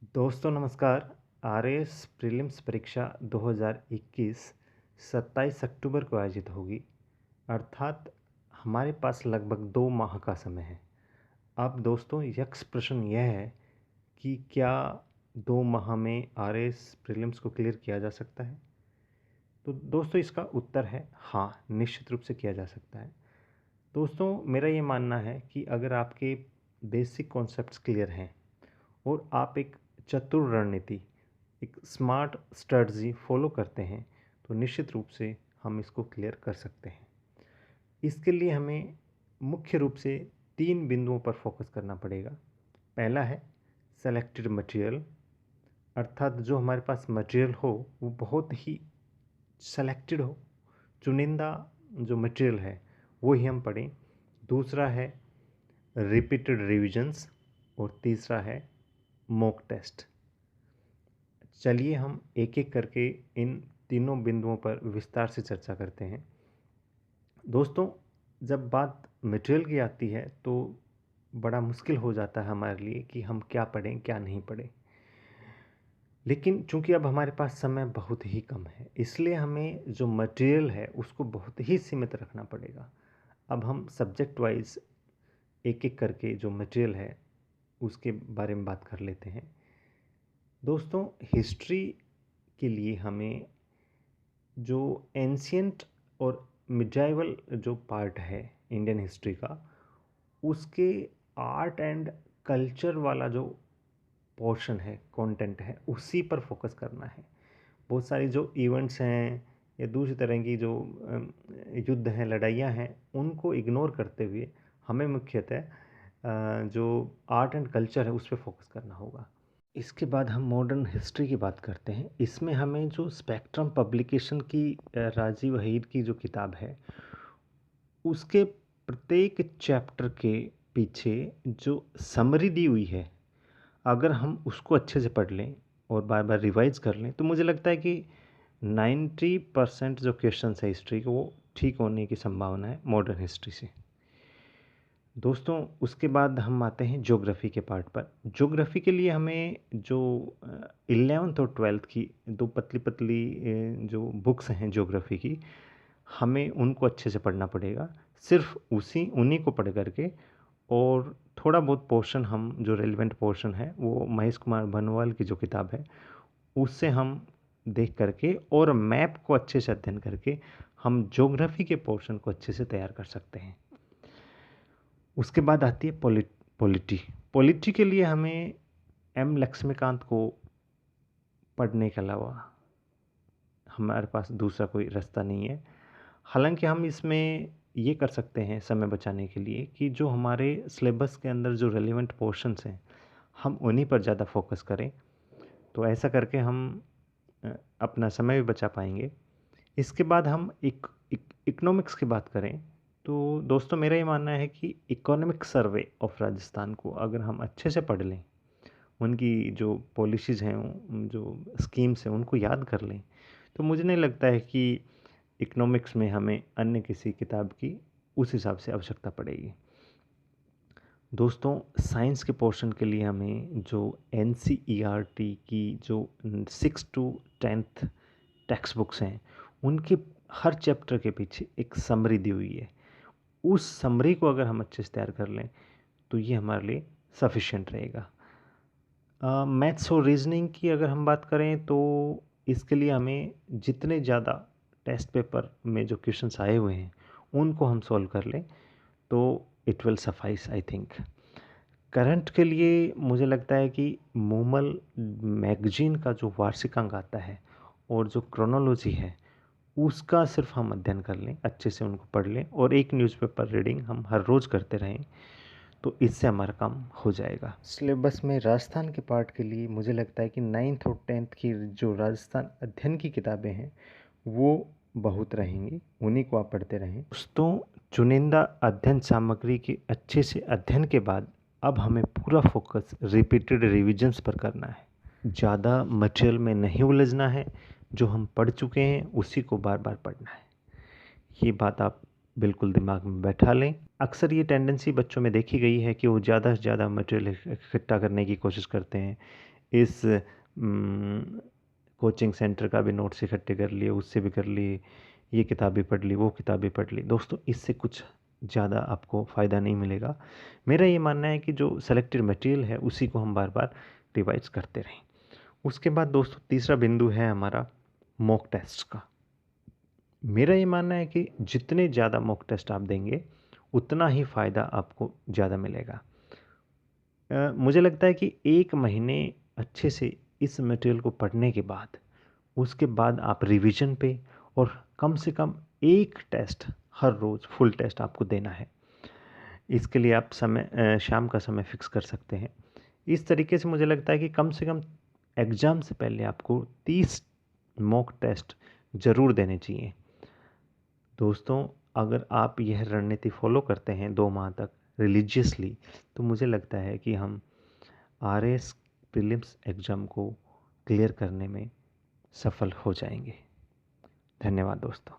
दोस्तों नमस्कार। RAS prelims परीक्षा 2021 27 अक्टूबर को आयोजित होगी, अर्थात हमारे पास लगभग 2 माह का समय है। अब दोस्तों यक्ष प्रश्न यह है कि क्या 2 माह में आरएएस प्रीलिम्स को क्लियर किया जा सकता है? तो दोस्तों इसका उत्तर है हाँ, निश्चित रूप से किया जा सकता है। दोस्तों मेरा ये मानना है कि अगर आपके बेसिक कॉन्सेप्ट्स क्लियर हैं और आप एक चतुर रणनीति, एक स्मार्ट स्ट्रेटजी फॉलो करते हैं, तो निश्चित रूप से हम इसको क्लियर कर सकते हैं। इसके लिए हमें मुख्य रूप से 3 बिंदुओं पर फोकस करना पड़ेगा। पहला है सेलेक्टेड मटेरियल, अर्थात जो हमारे पास मटेरियल हो वो बहुत ही सेलेक्टेड हो, चुनिंदा जो मटेरियल है वो ही हम पढ़ें। दूसरा है रिपीटेड रिविजन्स और तीसरा है मॉक टेस्ट। चलिए हम एक एक करके इन तीनों बिंदुओं पर विस्तार से चर्चा करते हैं। दोस्तों जब बात मटेरियल की आती है तो बड़ा मुश्किल हो जाता है हमारे लिए कि हम क्या पढ़ें क्या नहीं पढ़ें, लेकिन चूंकि अब हमारे पास समय बहुत ही कम है इसलिए हमें जो मटेरियल है उसको बहुत ही सीमित रखना पड़ेगा। अब हम सब्जेक्ट वाइज एक एक करके जो मटेरियल है उसके बारे में बात कर लेते हैं। दोस्तों हिस्ट्री के लिए हमें जो एंशियंट और मिडाइवल जो पार्ट है इंडियन हिस्ट्री का, उसके आर्ट एंड कल्चर वाला जो पोर्शन है, कंटेंट है, उसी पर फोकस करना है। बहुत सारी जो इवेंट्स हैं या दूसरी तरह की जो युद्ध हैं, लड़ाइयाँ हैं, उनको इग्नोर करते हुए हमें मुख्यतः जो आर्ट एंड कल्चर है उस पर फोकस करना होगा। इसके बाद हम मॉडर्न हिस्ट्री की बात करते हैं। इसमें हमें जो स्पेक्ट्रम पब्लिकेशन की राजीव अहीर की जो किताब है उसके प्रत्येक चैप्टर के पीछे जो समरी दी हुई है, अगर हम उसको अच्छे से पढ़ लें और बार बार रिवाइज कर लें तो मुझे लगता है कि 90% जो क्वेश्चन है हिस्ट्री के वो ठीक होने की संभावना है मॉडर्न हिस्ट्री से। दोस्तों उसके बाद हम आते हैं ज्योग्राफी के पार्ट पर। ज्योग्राफी के लिए हमें जो 11th और 12th की दो पतली पतली जो बुक्स हैं ज्योग्राफी की, हमें उनको अच्छे से पढ़ना पड़ेगा। सिर्फ उन्हीं को पढ़ करके और थोड़ा बहुत पोर्शन हम जो रेलिवेंट पोर्शन है वो महेश कुमार बनवाल की जो किताब है उससे हम देख करके और मैप को अच्छे से अध्ययन करके हम ज्योग्राफी के पोर्शन को अच्छे से तैयार कर सकते हैं। उसके बाद आती है पॉलिटी के लिए हमें एम लक्ष्मीकांत को पढ़ने के अलावा हमारे पास दूसरा कोई रास्ता नहीं है। हालांकि हम इसमें ये कर सकते हैं समय बचाने के लिए कि जो हमारे सिलेबस के अंदर जो रेलिवेंट पोर्शंस हैं हम उन्हीं पर ज़्यादा फोकस करें, तो ऐसा करके हम अपना समय भी बचा पाएंगे। इसके बाद हम इकोनॉमिक्स की बात करें तो दोस्तों मेरा ये मानना है कि इकोनॉमिक सर्वे ऑफ राजस्थान को अगर हम अच्छे से पढ़ लें, उनकी जो पॉलिसीज़ हैं, जो स्कीम्स हैं, उनको याद कर लें, तो मुझे नहीं लगता है कि इकोनॉमिक्स में हमें अन्य किसी किताब की उस हिसाब से आवश्यकता पड़ेगी। दोस्तों साइंस के पोर्शन के लिए हमें जो NCERT की जो 6 to 10th टेक्स्ट बुक्स हैं उनके हर चैप्टर के पीछे एक समरी दी हुई है। उस समरी को अगर हम अच्छे से तैयार कर लें तो ये हमारे लिए सफिशिएंट रहेगा। मैथ्स और रीजनिंग की अगर हम बात करें तो इसके लिए हमें जितने ज़्यादा टेस्ट पेपर में जो क्वेश्चंस आए हुए हैं उनको हम सॉल्व कर लें तो it will suffice I think. Current के लिए मुझे लगता है कि मूमल मैगजीन का जो वार्षिक अंक आता है और जो क्रोनोलॉजी है उसका सिर्फ हम अध्ययन कर लें, अच्छे से उनको पढ़ लें और एक न्यूज़पेपर रीडिंग हम हर रोज़ करते रहें तो इससे हमारा काम हो जाएगा। सिलेबस में राजस्थान के पार्ट के लिए मुझे लगता है कि 9th और 10th की जो राजस्थान अध्ययन की किताबें हैं वो बहुत रहेंगी, उन्हीं को आप पढ़ते रहें। दोस्तों चुनिंदा अध्ययन सामग्री के अच्छे से अध्ययन के बाद अब हमें पूरा फोकस रिपीटेड रिविजन्स पर करना है। ज़्यादा मटेरियल में नहीं उलझना है, जो हम पढ़ चुके हैं उसी को बार बार पढ़ना है। ये बात आप बिल्कुल दिमाग में बैठा लें। अक्सर ये टेंडेंसी बच्चों में देखी गई है कि वो ज़्यादा से ज़्यादा मटेरियल इकट्ठा करने की कोशिश करते हैं, इस कोचिंग सेंटर का भी नोट्स इकट्ठे कर लिए, उससे भी कर लिए, ये किताबें पढ़ ली, वो किताबें पढ़ ली। दोस्तों इससे कुछ ज़्यादा आपको फ़ायदा नहीं मिलेगा। मेरा ये मानना है कि जो सेलेक्टेड मटेरियल है उसी को हम बार बार रिवाइज करते रहें। उसके बाद दोस्तों तीसरा बिंदु है हमारा मॉक टेस्ट का। मेरा ये मानना है कि जितने ज़्यादा मॉक टेस्ट आप देंगे उतना ही फ़ायदा आपको ज़्यादा मिलेगा। मुझे लगता है कि 1 महीने अच्छे से इस मटेरियल को पढ़ने के बाद, उसके बाद आप रिवीजन पे और कम से कम 1 टेस्ट हर रोज़ फुल टेस्ट आपको देना है। इसके लिए आप शाम का समय फ़िक्स कर सकते हैं। इस तरीके से मुझे लगता है कि कम से कम एग्ज़ाम से पहले आपको 30 मॉक टेस्ट ज़रूर देने चाहिए। दोस्तों अगर आप यह रणनीति फॉलो करते हैं 2 माह तक रिलीजियसली, तो मुझे लगता है कि हम आरएस प्रीलिम्स एग्ज़ाम को क्लियर करने में सफल हो जाएंगे। धन्यवाद दोस्तों।